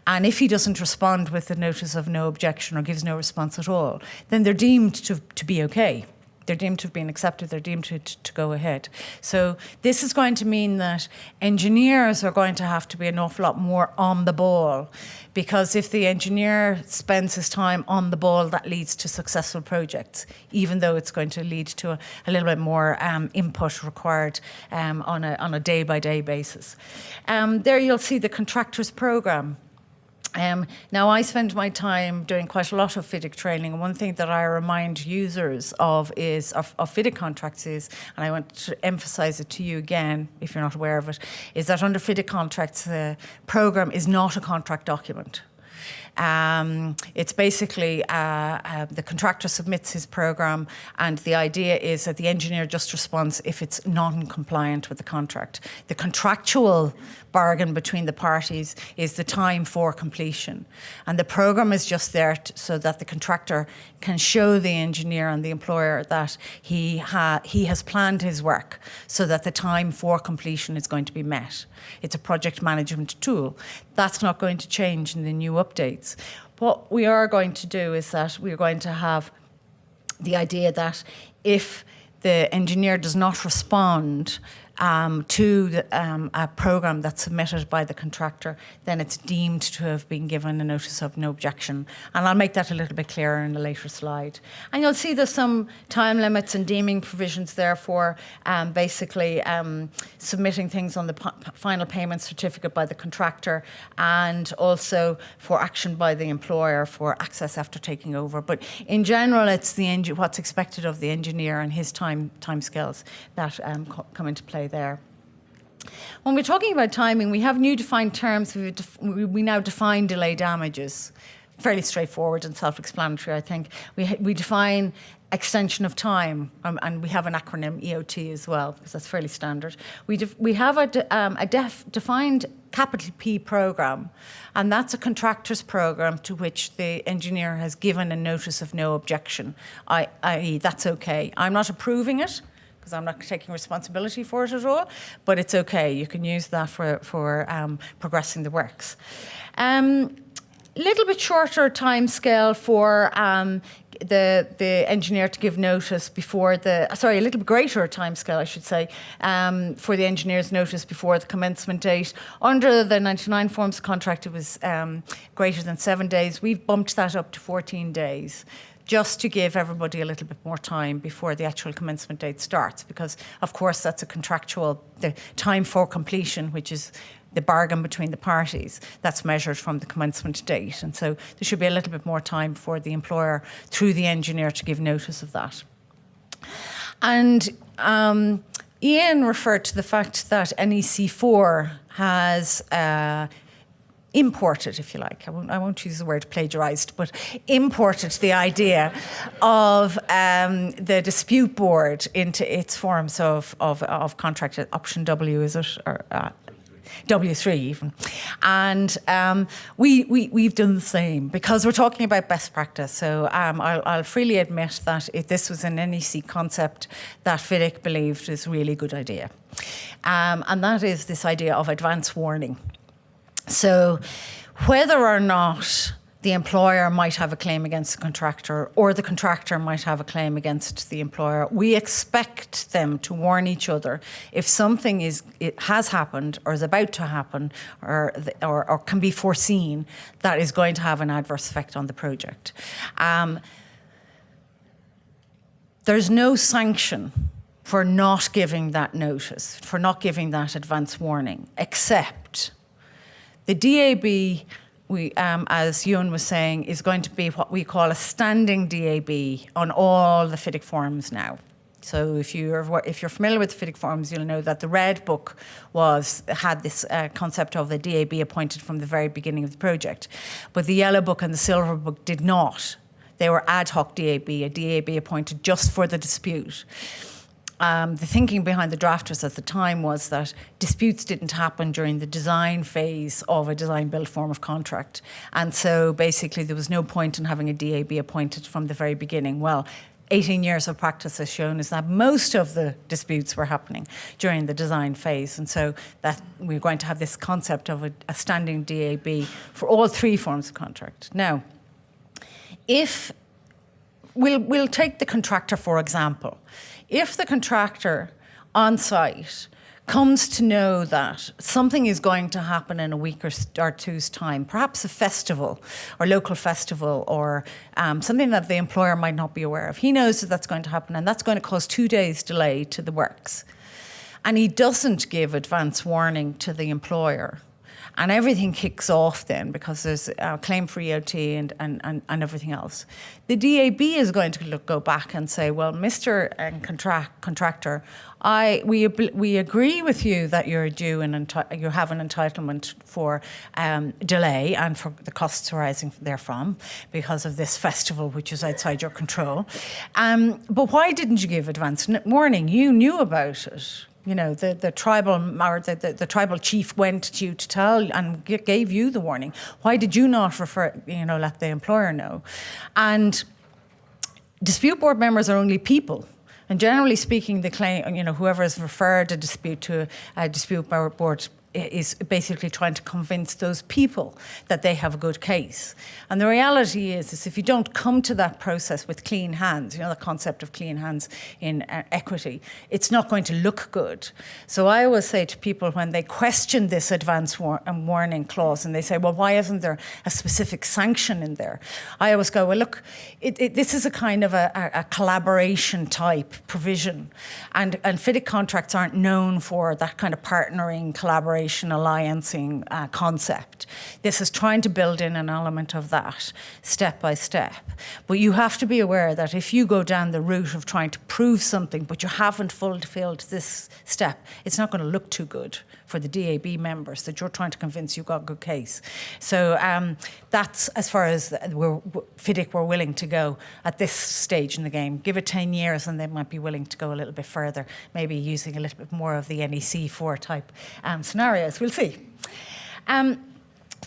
And if he doesn't respond with the notice of no objection or gives no response at all, then they're deemed to be okay. They're deemed to have been accepted, they're deemed to go ahead. So this is going to mean that engineers are going to have to be an awful lot more on the ball, because if the engineer spends his time on the ball, that leads to successful projects, even though it's going to lead to a little bit more input required on a day-by-day basis. There you'll see the contractor's programme. Now, I spend my time doing quite a lot of FIDIC training, and one thing that I remind users of FIDIC contracts is, and I want to emphasise it to you again, if you're not aware of it, is that under FIDIC contracts, the programme is not a contract document. It's basically the contractor submits his programme, and the idea is that the engineer just responds if it's non-compliant with the contract. The contractual bargain between the parties is the time for completion, and the programme is just there so that the contractor can show the engineer and the employer that he has planned his work so that the time for completion is going to be met. It's a project management tool. That's not going to change in the new updates. What we are going to do is that we're going to have the idea that if the engineer does not respond to a programme that's submitted by the contractor, then it's deemed to have been given a notice of no objection. And I'll make that a little bit clearer in a later slide. And you'll see there's some time limits and deeming provisions there for basically submitting things on the final payment certificate by the contractor, and also for action by the employer for access after taking over. But in general, it's what's expected of the engineer and his time scales that come into play there. When we're talking about timing, we have new defined terms. We now define delay damages. Fairly straightforward and self-explanatory, I think. We define extension of time, and we have an acronym EOT as well, because that's fairly standard. We have a defined capital P programme, and that's a contractor's programme to which the engineer has given a notice of no objection, i.e. that's okay. I'm not approving it, because I'm not taking responsibility for it at all, but it's okay. You can use that for progressing the works. Little bit shorter time scale for the engineer to give notice before a little bit greater time scale, I should say, for the engineer's notice before the commencement date. Under the 99 forms of contract, it was greater than 7 days. We've bumped that up to 14 days. Just to give everybody a little bit more time before the actual commencement date starts, because of course that's the time for completion, which is the bargain between the parties, that's measured from the commencement date. And so there should be a little bit more time for the employer through the engineer to give notice of that. And Ian referred to the fact that NEC4 has imported, if you like, I won't use the word plagiarised, but imported the idea of the dispute board into its forms of contract. Option W, is it? Or, W3 even. And we've done the same, because we're talking about best practice. So I'll freely admit that this was an NEC concept that FIDIC believed is a really good idea. And that is this idea of advance warning. So whether or not the employer might have a claim against the contractor, or the contractor might have a claim against the employer, we expect them to warn each other if something has happened or is about to happen or can be foreseen that is going to have an adverse effect on the project. There's no sanction for not giving that notice, for not giving that advance warning, except the DAB, as Ewan was saying, is going to be what we call a standing DAB on all the FIDIC forms now. So if you're familiar with the FIDIC forms, you'll know that the Red Book had this concept of the DAB appointed from the very beginning of the project. But the Yellow Book and the Silver Book did not. They were ad hoc DAB, a DAB appointed just for the dispute. The thinking behind the drafters at the time was that disputes didn't happen during the design phase of a design-build form of contract. And so basically there was no point in having a DAB appointed from the very beginning. Well, 18 years of practice has shown is that most of the disputes were happening during the design phase. And so that we're going to have this concept of a standing DAB for all three forms of contract. Now, if we'll take the contractor, for example. If the contractor on site comes to know that something is going to happen in a week or two's time, perhaps a festival or local festival or something that the employer might not be aware of, he knows that that's going to happen and that's going to cause 2 days delay to the works. And he doesn't give advance warning to the employer. And everything kicks off then because there's a claim for EOT and everything else. The DAB is going to go back and say, well, Mr. Contractor, we agree with you that you're due and you have an entitlement for delay and for the costs arising therefrom because of this festival which is outside your control. But why didn't you give advance warning? You knew about it. You know, the tribal or the tribal chief went to you to tell and gave you the warning. Why did you not let the employer know? And dispute board members are only people. And generally speaking, the claim, whoever has referred a dispute to a dispute board is basically trying to convince those people that they have a good case. And the reality is if you don't come to that process with clean hands, the concept of clean hands in equity, it's not going to look good. So I always say to people when they question this advance warning clause and they say, well, why isn't there a specific sanction in there? I always go, well, look, this is a kind of a collaboration type provision. And FIDIC contracts aren't known for that kind of partnering, collaboration, alliancing concept. This is trying to build in an element of that step by step. But you have to be aware that if you go down the route of trying to prove something, but you haven't fulfilled this step, it's not going to look too good for the DAB members that you're trying to convince you've got a good case. So that's as far as FIDIC were willing to go at this stage in the game. Give it 10 years and they might be willing to go a little bit further, maybe using a little bit more of the NEC4 type scenarios. We'll see.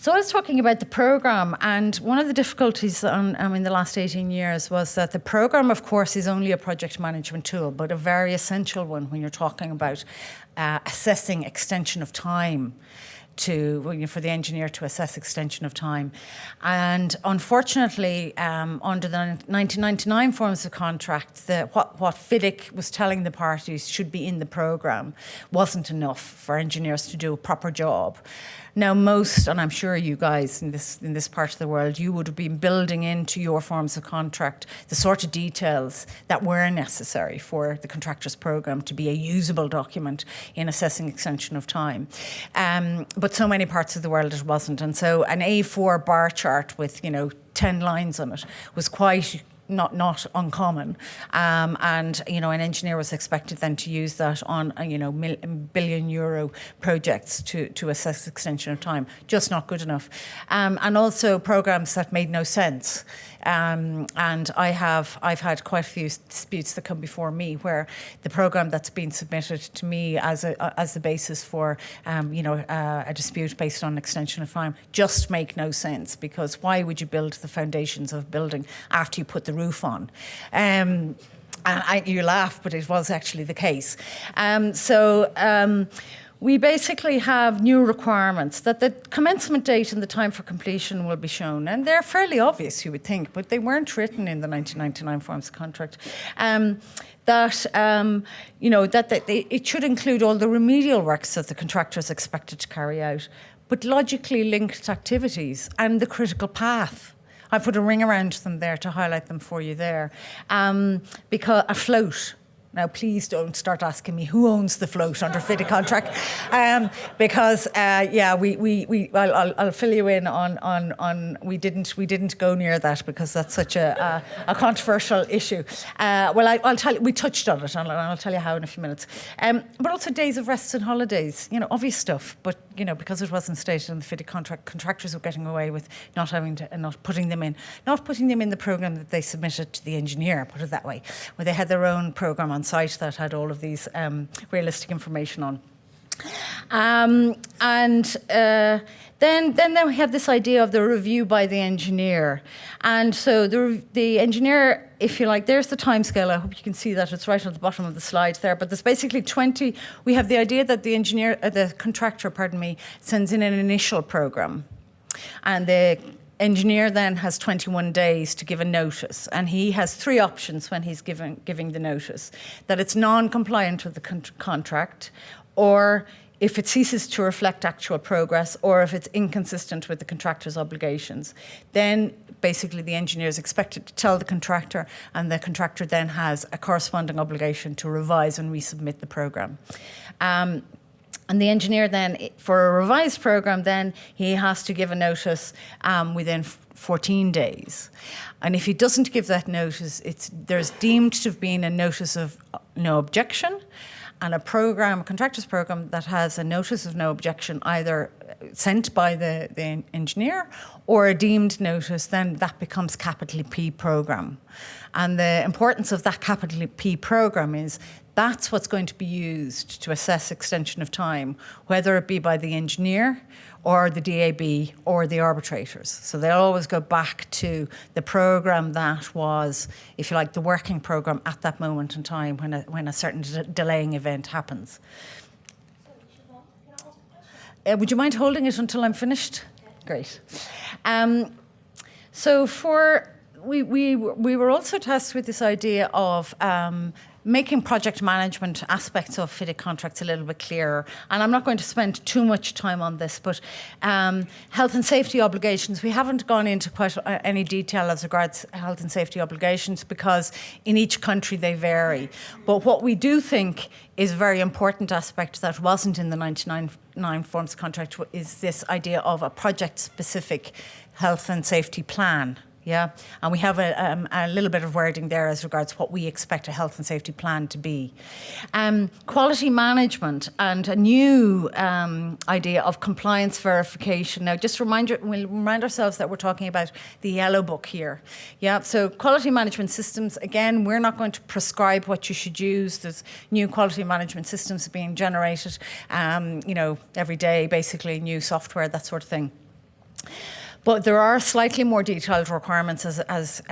So I was talking about the programme, and one of the difficulties in the last 18 years was that the programme, of course, is only a project management tool, but a very essential one when you're talking about assessing extension of time for the engineer to assess extension of time. And unfortunately, under the 1999 forms of contract, what FIDIC was telling the parties should be in the programme wasn't enough for engineers to do a proper job. Now, most, and I'm sure you guys in this part of the world, you would have been building into your forms of contract the sort of details that were necessary for the contractor's programme to be a usable document in assessing extension of time. But so many parts of the world it wasn't. And so an A4 bar chart with, 10 lines on it was quite not uncommon, and an engineer was expected then to use that on billion euro projects to assess extension of time. Just not good enough, and also programs that made no sense. And I've had quite a few disputes that come before me where the program that's been submitted to me as the basis for a dispute based on extension of time just make no sense, because why would you build the foundations of a building after you put the roof on? And you laugh, but it was actually the case. We basically have new requirements that the commencement date and the time for completion will be shown. And they're fairly obvious, you would think, but they weren't written in the 1999 forms of contract. It should include all the remedial works that the contractor is expected to carry out, but logically linked activities and the critical path. I put a ring around them there to highlight them for you there. Because a float. Now, please don't start asking me who owns the float under FIDIC contract, because I'll fill you in on we didn't go near that because that's such a controversial issue. I'll tell you, we touched on it, and I'll tell you how in a few minutes. But also days of rest and holidays, obvious stuff, but because it wasn't stated in the FIDIC contract, contractors were getting away with not putting them in the program that they submitted to the engineer, put it that way, where they had their own program on site that had all of these realistic information on. Then we have this idea of the review by the engineer. And so the engineer, if you like, there's the timescale. I hope you can see that. It's right at the bottom of the slide there. But there's basically 20. We have the idea that the contractor, sends in an initial program. And the engineer then has 21 days to give a notice, and he has three options when he's giving the notice: that it's non-compliant with the contract, or if it ceases to reflect actual progress, or if it's inconsistent with the contractor's obligations. Then basically the engineer is expected to tell the contractor, and the contractor then has a corresponding obligation to revise and resubmit the programme. And the engineer then, for a revised programme, then he has to give a notice within 14 days. And if he doesn't give that notice, there's deemed to have been a notice of no objection, and a contractor's programme that has a notice of no objection either sent by the engineer or a deemed notice, then that becomes capital P programme. And the importance of that capital P programme is that's what's going to be used to assess extension of time, whether it be by the engineer or the DAB or the arbitrators. So they'll always go back to the programme that was, if you like, the working programme at that moment in time when a certain delaying event happens. Would you mind holding it until I'm finished? Great. So we were also tasked with this idea of making project management aspects of FIDIC contracts a little bit clearer. And I'm not going to spend too much time on this, but health and safety obligations, we haven't gone into quite any detail as regards health and safety obligations because in each country they vary. But what we do think is a very important aspect that wasn't in the 99 forms contract is this idea of a project-specific health and safety plan. Yeah, and we have a little bit of wording there as regards what we expect a health and safety plan to be. Quality management and a new idea of compliance verification. Now, just we'll remind ourselves that we're talking about the yellow book here. Yeah, so quality management systems, again, we're not going to prescribe what you should use. There's new quality management systems being generated, every day, basically, new software, that sort of thing. But there are slightly more detailed requirements as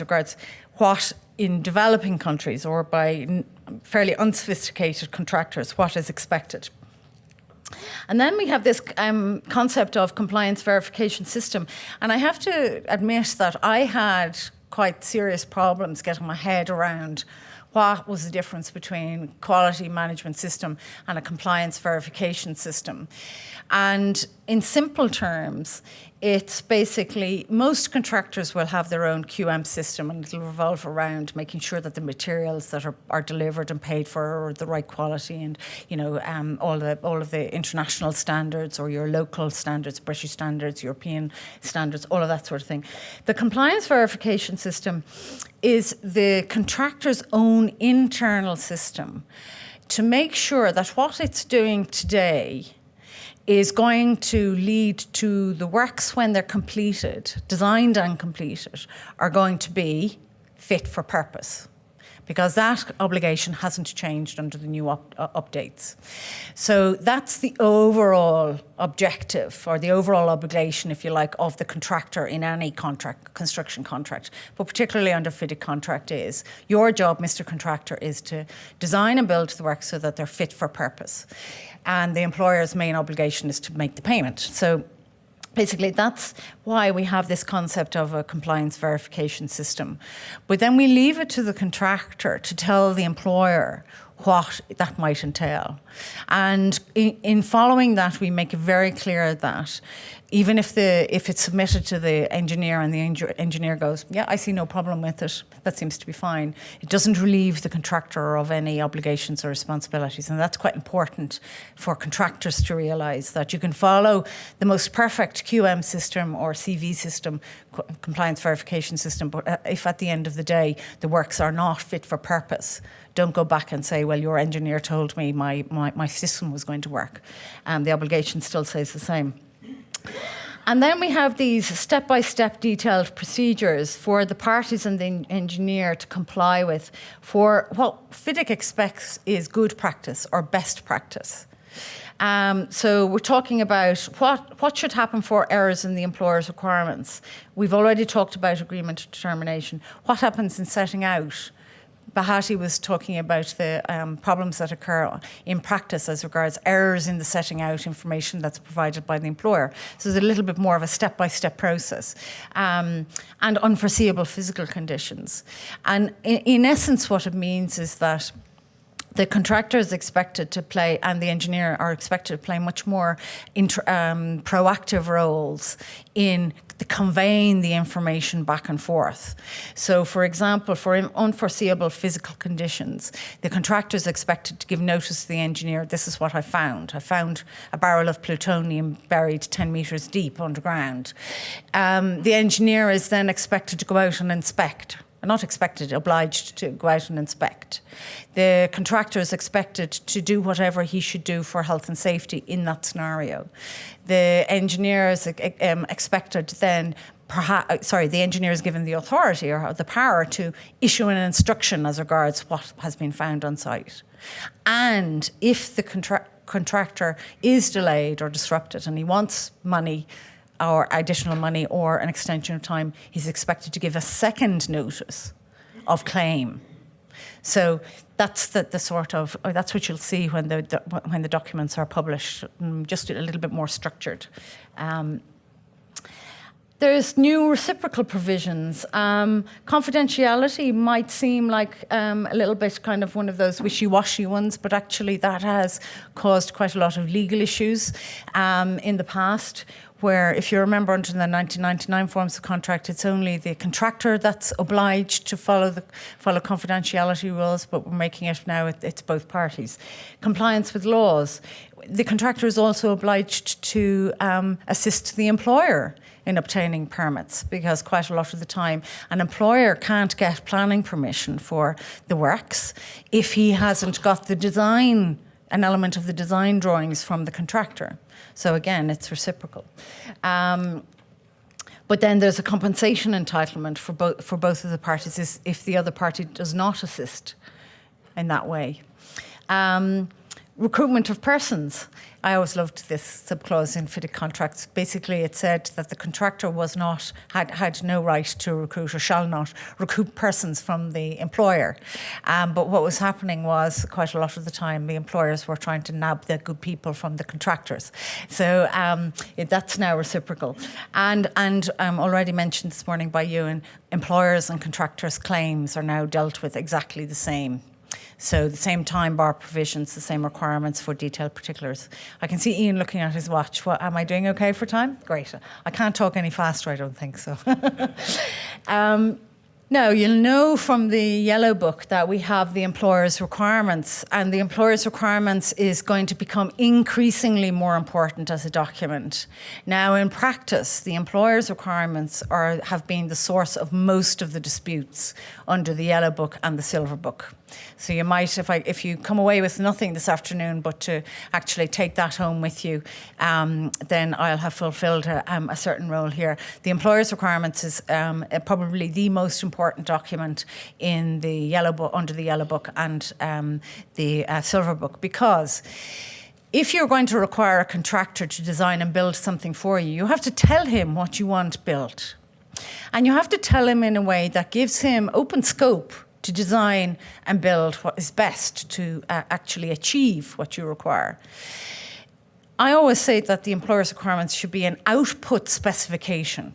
regards what in developing countries or by fairly unsophisticated contractors, what is expected. And then we have this concept of compliance verification system. And I have to admit that I had quite serious problems getting my head around what was the difference between quality management system and a compliance verification system. And in simple terms, it's basically most contractors will have their own QM system and it'll revolve around making sure that the materials that are delivered and paid for are the right quality and all of the international standards or your local standards, British standards, European standards, all of that sort of thing. The compliance verification system is the contractor's own internal system to make sure that what it's doing today is going to lead to the works when they're completed, designed and completed, are going to be fit for purpose. Because that obligation hasn't changed under the new updates. So that's the overall objective or the overall obligation, if you like, of the contractor in any contract, construction contract, but particularly under FIDIC contract is your job, Mr. Contractor, is to design and build the work so that they're fit for purpose. And the employer's main obligation is to make the payment. So basically, that's why we have this concept of a compliance verification system. But then we leave it to the contractor to tell the employer what that might entail. And in following that, we make it very clear that even if it's submitted to the engineer and the engineer goes, yeah, I see no problem with it, that seems to be fine, it doesn't relieve the contractor of any obligations or responsibilities. And that's quite important for contractors to realise that you can follow the most perfect QM system or CV system, compliance verification system, but if at the end of the day the works are not fit for purpose, don't go back and say, well, your engineer told me my system was going to work. The obligation still stays the same. And then we have these step-by-step detailed procedures for the parties and the engineer to comply with for what FIDIC expects is good practice or best practice. So we're talking about what should happen for errors in the employer's requirements. We've already talked about agreement determination. What happens in setting out? Bahati was talking about the problems that occur in practice as regards errors in the setting out information that's provided by the employer. So there's a little bit more of a step-by-step process and unforeseeable physical conditions. And in essence, what it means is that the contractor is expected to play and the engineer are expected to play much more proactive roles in conveying the information back and forth. So, for example, for unforeseeable physical conditions, the contractor is expected to give notice to the engineer, this is what I found. I found a barrel of plutonium buried 10 metres deep underground. The engineer is then expected to go out and inspect. Not expected, obliged to go out and inspect. The contractor is expected to do whatever he should do for health and safety in that scenario. The engineer is expected then, the engineer is given the authority or the power to issue an instruction as regards what has been found on site. And if the contractor is delayed or disrupted and he wants money, or additional money or an extension of time, he's expected to give a second notice of claim So that's the sort of, or that's what you'll see when the documents are published, just a little bit more structured. There's new reciprocal provisions. Confidentiality might seem like a little bit kind of one of those wishy-washy ones, but actually that has caused quite a lot of legal issues in the past, where if you remember under the 1999 forms of contract, it's only the contractor that's obliged to follow confidentiality rules, but we're making it now, it's both parties. Compliance with laws. The contractor is also obliged to assist the employer in obtaining permits, because quite a lot of the time an employer can't get planning permission for the works if he hasn't got the design, an element of the design drawings from the contractor. So again, it's reciprocal. But then there's a compensation entitlement for both of the parties if the other party does not assist in that way. Recruitment of persons. I always loved this subclause in FIDIC contracts. Basically, it said that the contractor had no right to recruit or shall not recruit persons from the employer. But what was happening was, quite a lot of the time, the employers were trying to nab the good people from the contractors. So that's now reciprocal. And already mentioned this morning by Ewan, employers and contractors' claims are now dealt with exactly the same. So the same time bar provisions, the same requirements for detailed particulars. I can see Ian looking at his watch. What, am I doing okay for time? Great. I can't talk any faster, I don't think so. Now, you'll know from the Yellow Book that we have the employer's requirements, and the employer's requirements is going to become increasingly more important as a document. Now, in practice, the employer's requirements have been the source of most of the disputes under the Yellow Book and the Silver Book. So you might, if you come away with nothing this afternoon but to actually take that home with you, then I'll have fulfilled a certain role here. The employer's requirements is probably the most important document in the Yellow Book, under the Yellow Book and the Silver Book, because if you're going to require a contractor to design and build something for you, you have to tell him what you want built. And you have to tell him in a way that gives him open scope to design and build what is best to actually achieve what you require. I always say that the employer's requirements should be an output specification,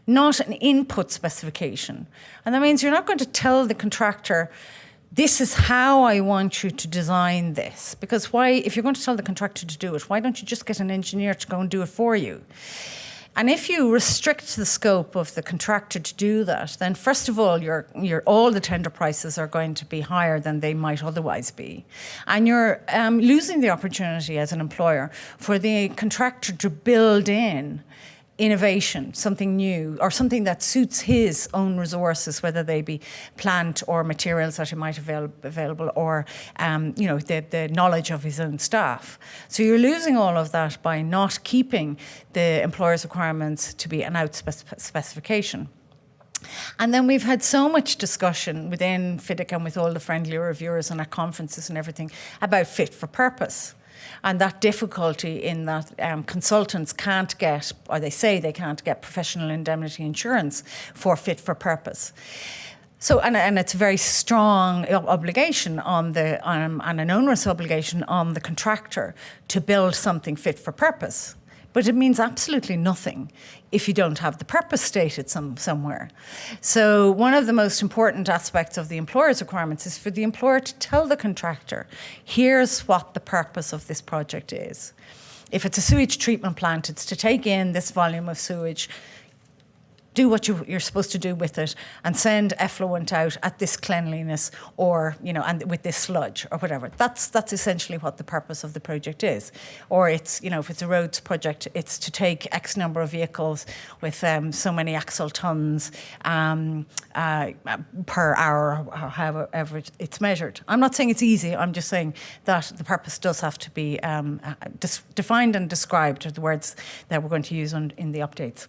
not an input specification. And that means you're not going to tell the contractor, this is how I want you to design this. Because why, if you're going to tell the contractor to do it, why don't you just get an engineer to go and do it for you? And if you restrict the scope of the contractor to do that, then first of all, all the tender prices are going to be higher than they might otherwise be. And you're losing the opportunity as an employer for the contractor to build in innovation, something new, or something that suits his own resources, whether they be plant or materials that he might have available, or the knowledge of his own staff. So you're losing all of that by not keeping the employer's requirements to be an out specification. And then we've had so much discussion within FIDIC and with all the friendly reviewers and at conferences and everything about fit for purpose. And that difficulty in that consultants can't get, or they say they can't get, professional indemnity insurance for fit for purpose. So, and it's a very strong obligation on and an onerous obligation on the contractor to build something fit for purpose. But it means absolutely nothing if you don't have the purpose stated somewhere. So one of the most important aspects of the employer's requirements is for the employer to tell the contractor, here's what the purpose of this project is. If it's a sewage treatment plant, it's to take in this volume of sewage, do what you're supposed to do with it, and send effluent out at this cleanliness, or and with this sludge or whatever. That's essentially what the purpose of the project is. Or it's if it's a roads project, it's to take X number of vehicles with so many axle tons per hour, or however it's measured. I'm not saying it's easy. I'm just saying that the purpose does have to be defined and described, are the words that we're going to use in the updates.